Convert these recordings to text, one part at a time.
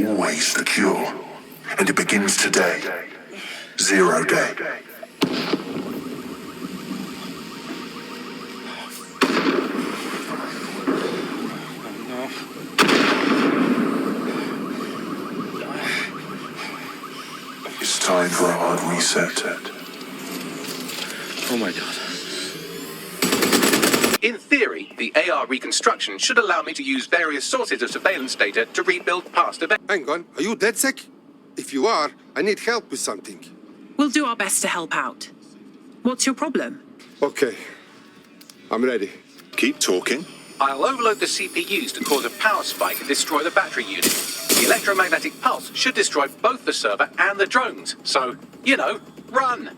always the cure. And it begins today. 0 day. It's time for a hard reset. Oh my god. In theory, the AR reconstruction should allow me to use various sources of surveillance data to rebuild past events. Hang on, are you dead sick? If you are, I need help with something. We'll do our best to help out. What's your problem? Okay, I'm ready. Keep talking. I'll overload the CPUs to cause a power spike and destroy the battery unit. The electromagnetic pulse should destroy both the server and the drones. So, you know, run!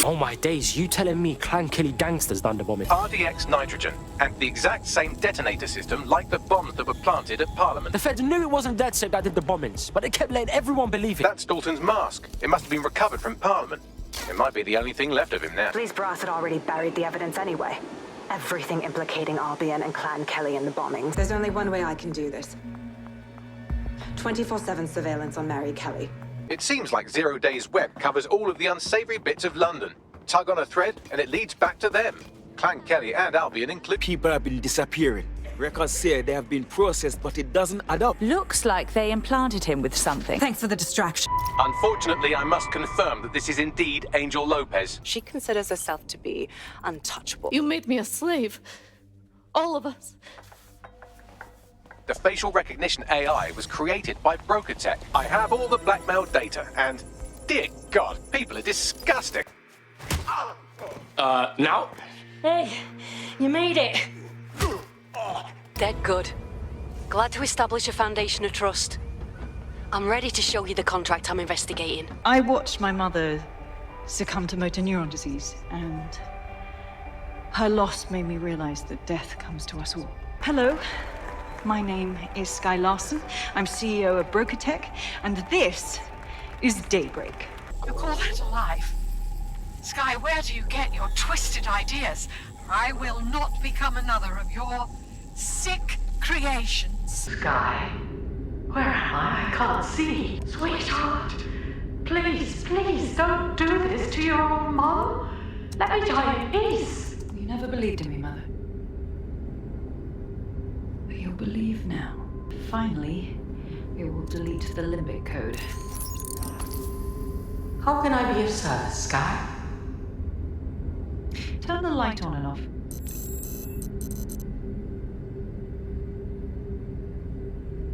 Oh my days, you telling me Clan Kelly gangsters done the bombing? RDX nitrogen, and the exact same detonator system like the bombs that were planted at Parliament. The feds knew it wasn't DedSec that did the bombings, but they kept letting everyone believe it. That's Dalton's mask. It must have been recovered from Parliament. It might be the only thing left of him now. Police brass had already buried the evidence anyway. Everything implicating Albion and Clan Kelly in the bombings. There's only one way I can do this. 24/7 surveillance on Mary Kelly. It seems like 0 Days Web covers all of the unsavory bits of London. Tug on a thread, and it leads back to them. Clan Kelly and Albion include. People have been disappearing. Records say they have been processed, but it doesn't add up. Looks like they implanted him with something. Thanks for the distraction. Unfortunately, I must confirm that this is indeed Angel Lopez. She considers herself to be untouchable. You made me a slave. All of us. The facial recognition AI was created by Broker Tech. I have all the blackmail data, and dear God, people are disgusting. Now? Hey, you made it. Dead good. Glad to establish a foundation of trust. I'm ready to show you the contract I'm investigating. I watched my mother succumb to motor neuron disease, and her loss made me realize that death comes to us all. Hello. My name is Sky Larson. I'm CEO of Broker Tech, and this is Daybreak. You call that alive? Sky, where do you get your twisted ideas? I will not become another of your sick creations. Sky, where am I? I can't see. Sweetheart, please, please don't do this to your own mom. Let me die in peace. You never believed in me, Mother. But you'll believe now. Finally, we will delete the limbic code. How can I be of service, Sky? Turn the light on and off.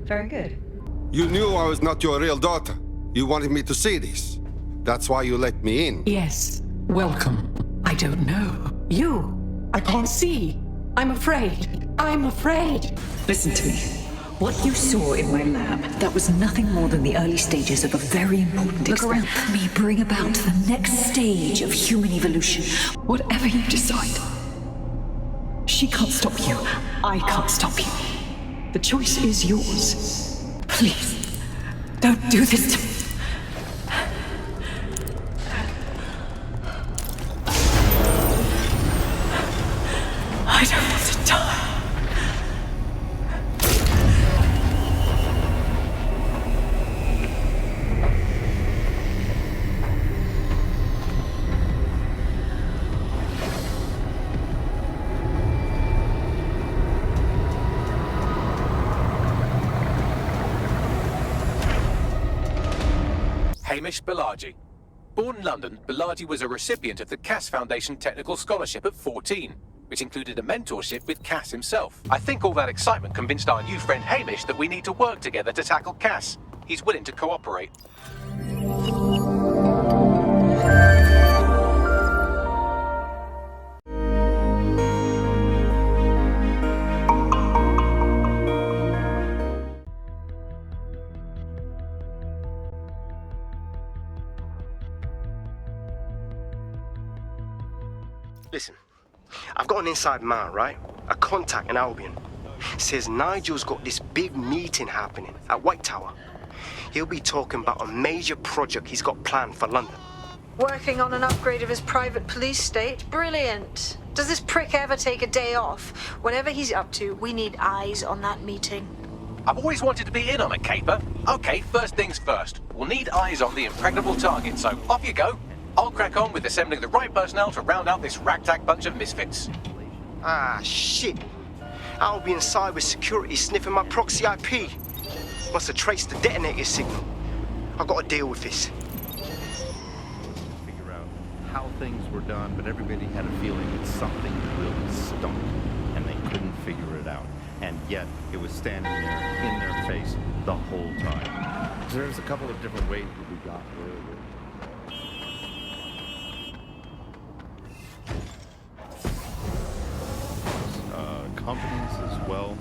Very good. You knew I was not your real daughter. You wanted me to see this. That's why you let me in. Yes, welcome. I don't know. You, I can't see. I'm afraid. I'm afraid. Listen to me. What you saw in my lab, that was nothing more than the early stages of a very important experiment. Look around me, bring about the next stage of human evolution. Whatever you decide, she can't stop you. I can't stop you. The choice is yours. Please, don't do this to me. I don't want to die. Hamish Balaji. Born in London, Balaji was a recipient of the Cass Foundation Technical Scholarship at 14, which included a mentorship with Cass himself. I think all that excitement convinced our new friend Hamish that we need to work together to tackle Cass. He's willing to cooperate. Listen, I've got an inside man, right? A contact in Albion. Says Nigel's got this big meeting happening at White Tower. He'll be talking about a major project he's got planned for London. Working on an upgrade of his private police state? Brilliant. Does this prick ever take a day off? Whatever he's up to, we need eyes on that meeting. I've always wanted to be in on a caper. Okay, first things first. We'll need eyes on the impregnable target, so off you go. I'll crack on with assembling the right personnel to round out this ragtag bunch of misfits. Ah, shit. Albion cyber security sniffing my proxy IP. Must have traced the detonator signal. I've got to deal with this. Figure out how things were done, but everybody had a feeling that something really stunk, and they couldn't figure it out. And yet, it was standing there in their face the whole time. There's a couple of different ways that we got where it was. Companies as well,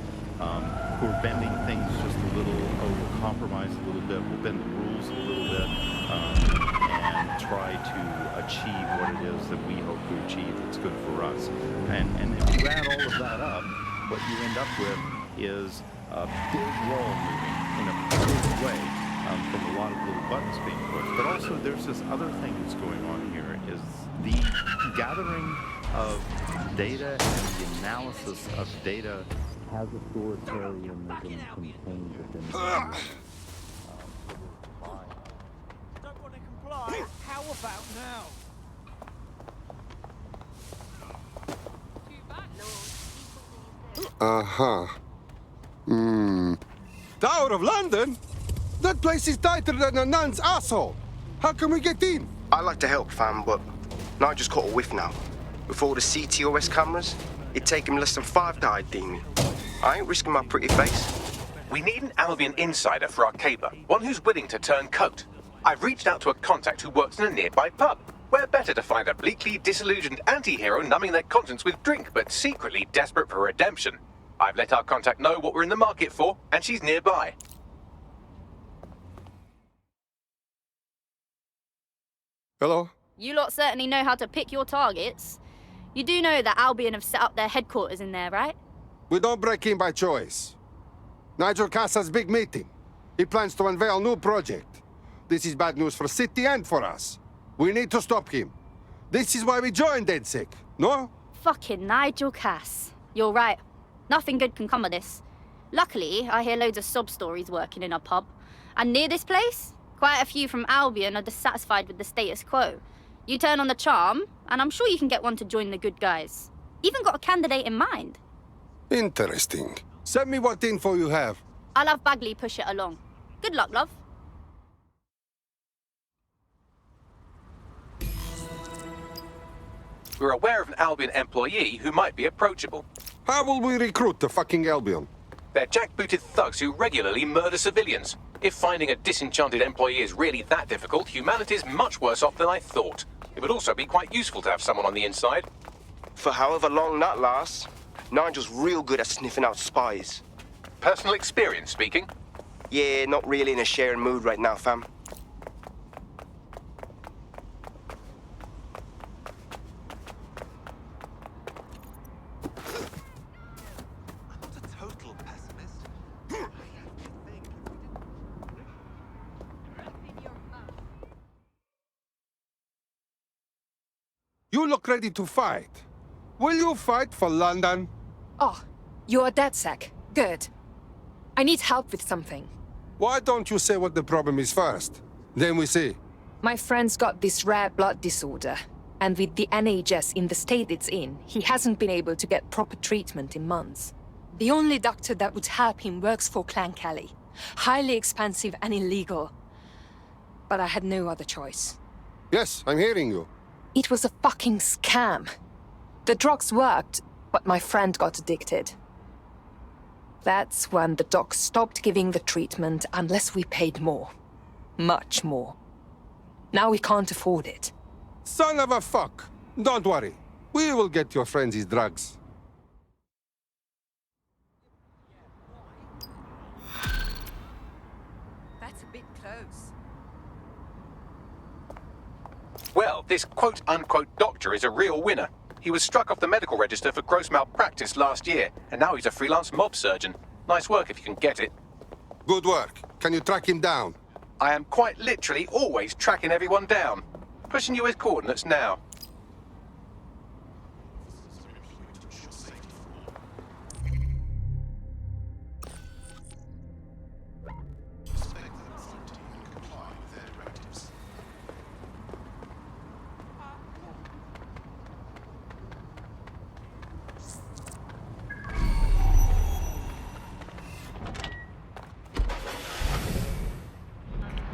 who are bending things just a little, will compromise a little bit, will bend the rules a little bit, and try to achieve what it is that we hope to achieve that's good for us. And if you add all of that up, what you end up with is a big wall moving in a big way from a lot of little buttons being pushed. But also there's this other thing that's going on here, is the gathering of data and the analysis of data has authoritarianism contained within it. Don't want to comply. How about now? Tower of London? That place is tighter than a nun's asshole. How can we get in? I like to help, fam, but Nigel's caught a whiff now. With all the CTOS cameras, it'd take him less than 5 to ID me. I ain't risking my pretty face. We need an Albion insider for our caper, one who's willing to turn coat. I've reached out to a contact who works in a nearby pub. Where better to find a bleakly disillusioned anti-hero numbing their conscience with drink, but secretly desperate for redemption. I've let our contact know what we're in the market for, and she's nearby. Hello? You lot certainly know how to pick your targets. You do know that Albion have set up their headquarters in there, right? We don't break in by choice. Nigel Cass's big meeting. He plans to unveil new project. This is bad news for City and for us. We need to stop him. This is why we joined DedSec, no? Fucking Nigel Cass. You're right. Nothing good can come of this. Luckily, I hear loads of sob stories working in a pub. And near this place, quite a few from Albion are dissatisfied with the status quo. You turn on the charm, and I'm sure you can get one to join the good guys. Even got a candidate in mind. Interesting. Send me what info you have. I'll have Bagley push it along. Good luck, love. We're aware of an Albion employee who might be approachable. How will we recruit the fucking Albion? They're jackbooted thugs who regularly murder civilians. If finding a disenchanted employee is really that difficult, humanity's much worse off than I thought. It would also be quite useful to have someone on the inside. For however long that lasts, Nigel's real good at sniffing out spies. Personal experience speaking? Yeah, not really in a sharing mood right now, fam. You look ready to fight. Will you fight for London? Oh, you're a DedSec. Good. I need help with something. Why don't you say what the problem is first? Then we see. My friend's got this rare blood disorder, and with the NHS in the state it's in, he hasn't been able to get proper treatment in months. The only doctor that would help him works for Clan Kelly. Highly expensive and illegal. But I had no other choice. Yes, I'm hearing you. It was a fucking scam. The drugs worked, but my friend got addicted. That's when the doc stopped giving the treatment unless we paid more. Much more. Now we can't afford it. Son of a fuck! Don't worry. We will get your friends his drugs. That's a bit close. Well, this quote-unquote doctor is a real winner. He was struck off the medical register for gross malpractice last year, and now he's a freelance mob surgeon. Nice work if you can get it. Good work. Can you track him down? I am quite literally always tracking everyone down. Pushing you with coordinates now.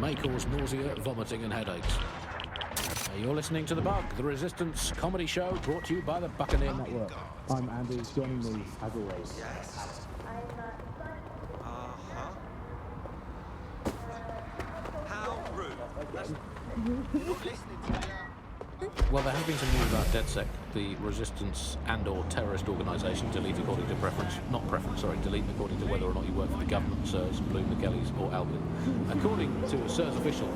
May cause nausea, vomiting and headaches. You're listening to The Bug, the Resistance comedy show brought to you by the Buccaneer Network. I'm Andy, joining me as always. How rude. Well, there have been some news about DedSec, the resistance and/or terrorist organisation, delete according to preference, not preference, sorry, delete according to whether or not you work for the government, SIRS, Bloom, the Kellys, or Albion. According to a SIRS official,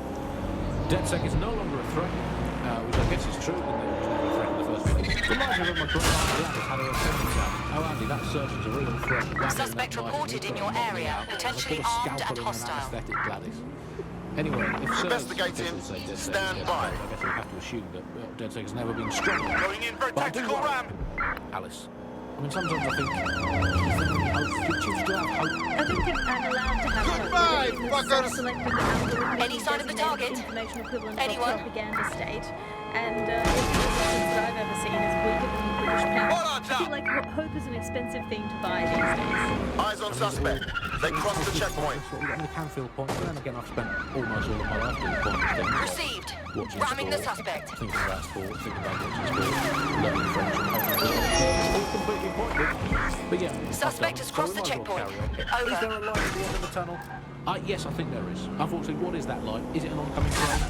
DedSec is no longer a threat, which I guess is true, and they was never a threat in the first place. The lighter of my great aunt Gladys had a reporting down. Oh, Andy, that surgeon's a real threat. Suspect reported in your area, potentially armed and hostile. Gladys. Anyway, if Investigating. Stand by. I guess we have to assume that DedSec has never been stronger. Going in for a tactical ramp. Alice. I mean, sometimes I think... Chiefs do have hope. I don't think I'm allowed to have Goodbye, fuckers! Any sign of the target? Information equivalent Anyone? of propaganda state. And the resistance that I've ever seen is weaker than British power. I feel like hope is an expensive thing to buy these days. Eyes on suspect. They crossed the checkpoint. We've got the Canfield point, but then again, I've spent almost all of my life doing pointless things. Received. Watching Ramming the sport, suspect. thinking about sport, thinking about watching sport, learning French and all completely pointless. But yeah. Suspect has crossed the checkpoint. Over. Is there a light at the end of the tunnel? Yes, I think there is. Unfortunately, what is that light? Is it an oncoming train?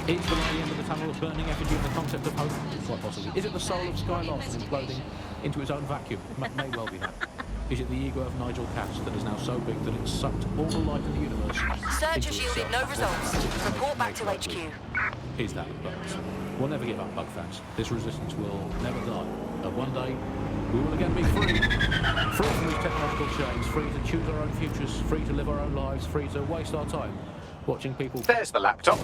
Is the light at the end of the tunnel a burning effigy of the concept of hope? Quite possibly. Is it the soul of Sky Larson imploding into its own vacuum? May well be that. Is it the ego of Nigel Cass that is now so big that it's sucked all the light in the universe? Search has yielded no results. Report back to HQ. Is that, but we'll never give up, Bug fans. This resistance will never die. One day, we will again be free. Free from these technological chains, free to choose our own futures, free to live our own lives, free to waste our time watching people... There's the laptop.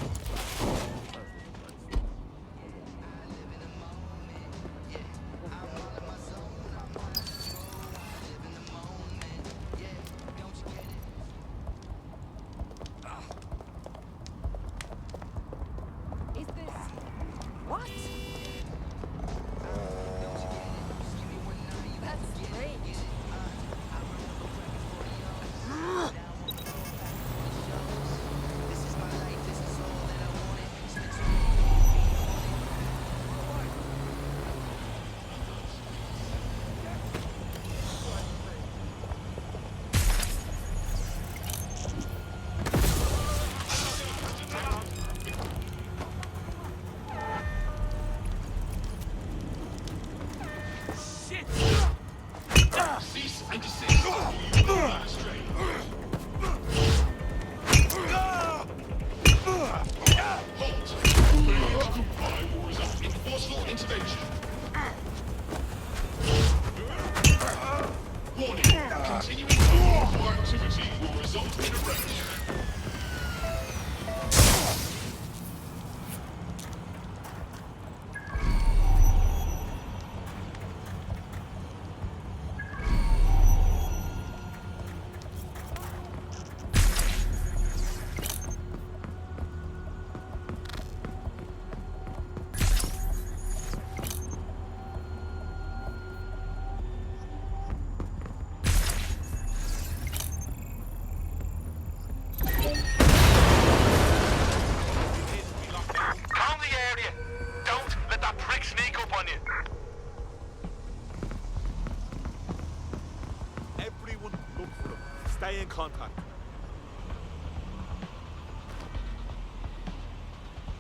Stay in contact.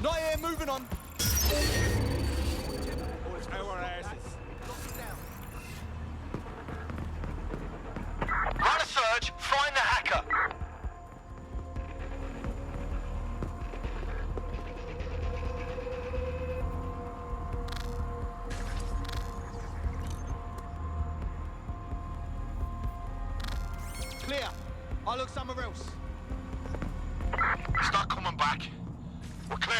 Not here, moving on. Oh, it's our asses. Run a search, find the hacker. Clear. I'll look somewhere else. It's not coming back. We're clear.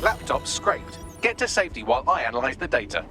Laptop scraped. Get to safety while I analyze the data.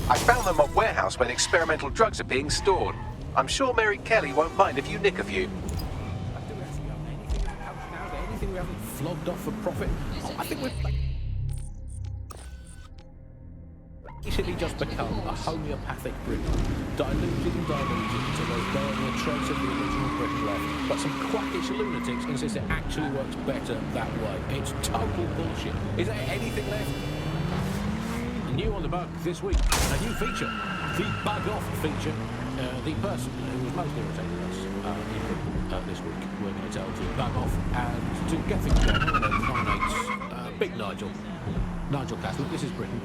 I found them at warehouse where the experimental drugs are being stored. I'm sure Mary Kelly won't mind if you nick a few. Anything we haven't flogged off for profit? Oh, I think we've basically just become a homeopathic Britain. Diluted until there's barely a trace of the original Britain left. But some quackish lunatics insist it actually works better that way. It's total bullshit. Is there anything left? New on the bug this week, a new feature, the bug off feature. The person who was most irritating us this week, we're going to tell to bug off and to get things going. I'm going to nominate Big Nigel Castle. This is Britain.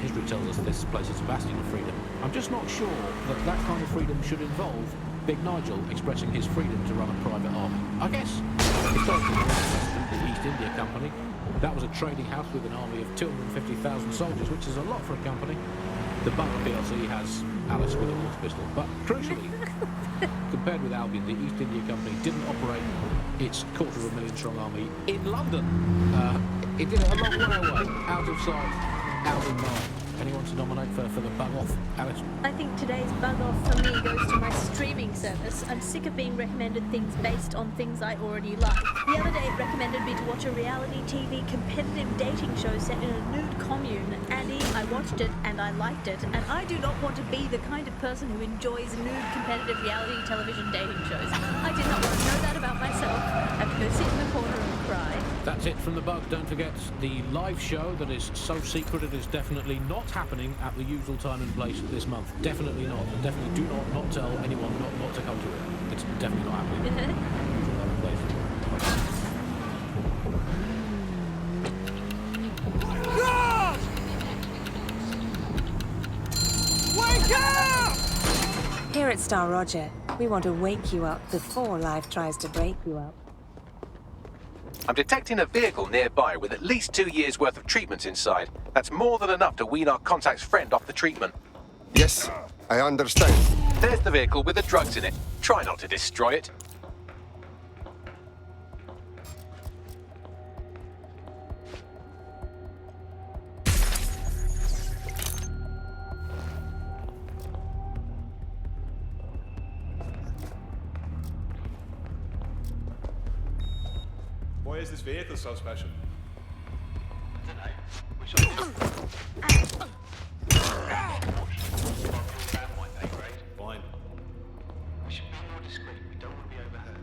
History tells us this place is a bastion of freedom. I'm just not sure that that kind of freedom should involve Big Nigel expressing his freedom to run a private army. I guess historically, the East India Company. That was a trading house with an army of 250,000 soldiers, which is a lot for a company. The Bug PLC has Alice with a water pistol. But crucially, compared with Albion, the East India Company didn't operate its 250,000-strong army in London. It did it a long way away, out of sight, out of mind. Anyone to nominate for the bug off, Alice? I think today's bug off for me goes to my streaming service. I'm sick of being recommended things based on things I already like. The other day it recommended me to watch a reality TV competitive dating show set in a nude commune. Andy, I watched it and I liked it, and I do not want to be the kind of person who enjoys nude competitive reality television dating shows. I did not want to know that about myself. I have to go sit in the corner and cry. That's it from the bug. Don't forget the live show that is so secret it is definitely not happening at the usual time and place this month. Definitely not. And definitely do not tell anyone not to come to it. It's definitely not happening. Wake up! Here at Star Roger, we want to wake you up before life tries to break you up. I'm detecting a vehicle nearby with at least 2 years' worth of treatments inside. That's more than enough to wean our contact's friend off the treatment. Yes, I understand. There's the vehicle with the drugs in it. Try not to destroy it. Why is this vehicle so special? Fine. We should be more discreet. We don't want to be overheard.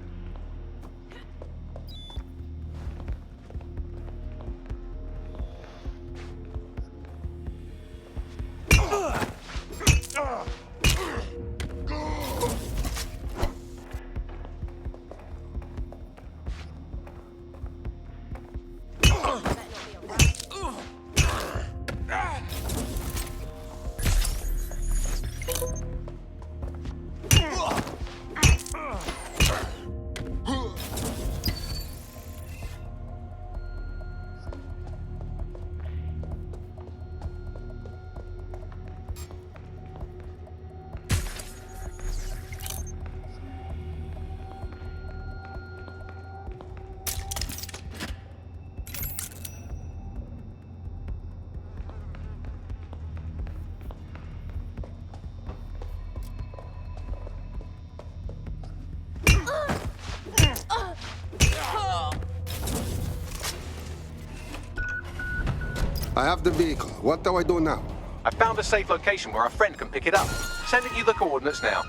I have the vehicle. What do I do now? I found a safe location where our friend can pick it up. Sending you the coordinates now.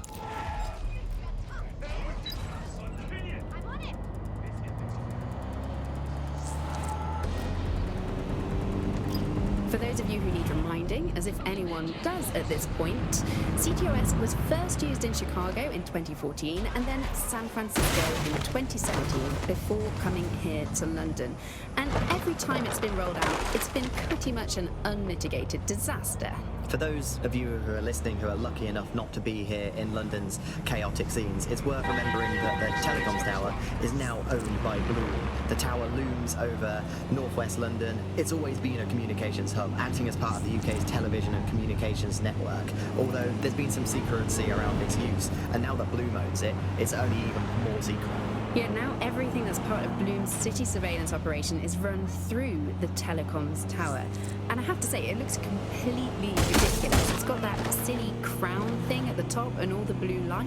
For those of you who need reminding, as if anyone does at this point, CTOS was first used in Chicago in 2014 and then San Francisco in 2017 before coming here to London. And every time it's been rolled out, it's been pretty much an unmitigated disaster. For those of you who are listening who are lucky enough not to be here in London's chaotic scenes, it's worth remembering that the telecoms tower is now owned by Bloom. The tower looms over northwest London. It's always been a communications hub, acting as part of the UK's television and communications network, although there's been some secrecy around its use, and now that Bloom owns it, it's only even more secret. Yeah, now everything that's part of Bloom's city surveillance operation is run through the telecoms tower. And I have to say, it looks completely ridiculous. It's got that silly crown thing at the top and all the blue light.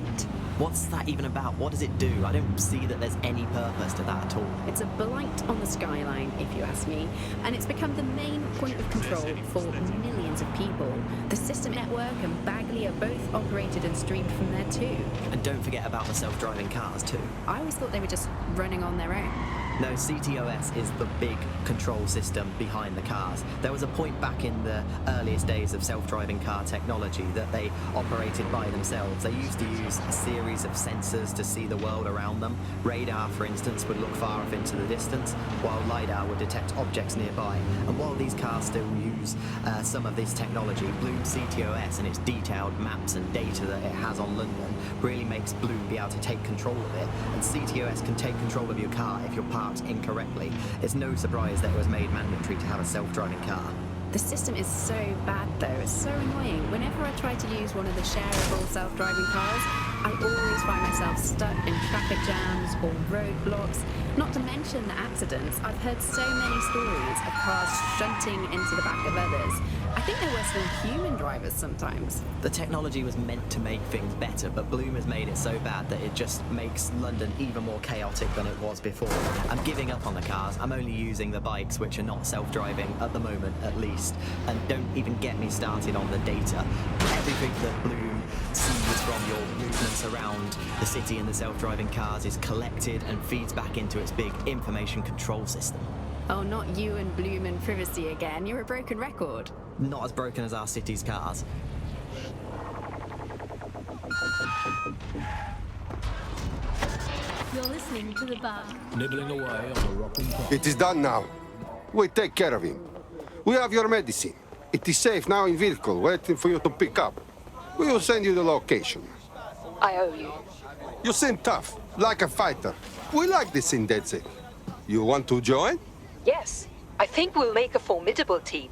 What's that even about? What does it do? I don't see that there's any purpose to that at all. It's a blight on the skyline, if you ask me, and it's become the main point of control for millions of people. The system network and Bagley are both operated and streamed from there too. And don't forget about the self-driving cars too. I always thought they were just running on their own. No, CTOS is the big control system behind the cars. There was a point back in the earliest days of self-driving car technology that they operated by themselves. They used to use a series of sensors to see the world around them. Radar, for instance, would look far off into the distance, while LiDAR would detect objects nearby. And while these cars still use some of this technology, Bloom CTOS and its detailed maps and data that it has on London really makes Bloom be able to take control of it. And CTOS can take control of your car if you're parked incorrectly. It's no surprise that it was made mandatory to have a self-driving car. The system is so bad though, it's so annoying. Whenever I try to use one of the shareable self-driving cars, I always find myself stuck in traffic jams or roadblocks, not to mention the accidents. I've heard so many stories of cars shunting into the back of others. I think they're worse than human drivers sometimes. The technology was meant to make things better, but Bloom has made it so bad that it just makes London even more chaotic than it was before. I'm giving up on the cars. I'm only using the bikes, which are not self-driving at the moment, at least. And don't even get me started on the data. Everything that Bloom sees from your movements around the city and the self-driving cars is collected and feeds back into its big information control system. Oh, not you and Bloom and privacy again. You're a broken record. Not as broken as our city's cars. You're listening to The Bug. Nibbling away on a rocking top. It is done now. We take care of him. We have your medicine. It is safe now in vehicle, waiting for you to pick up. We will send you the location. I owe you. You seem tough, like a fighter. We like this in DedSec. You want to join? Yes, I think we'll make a formidable team.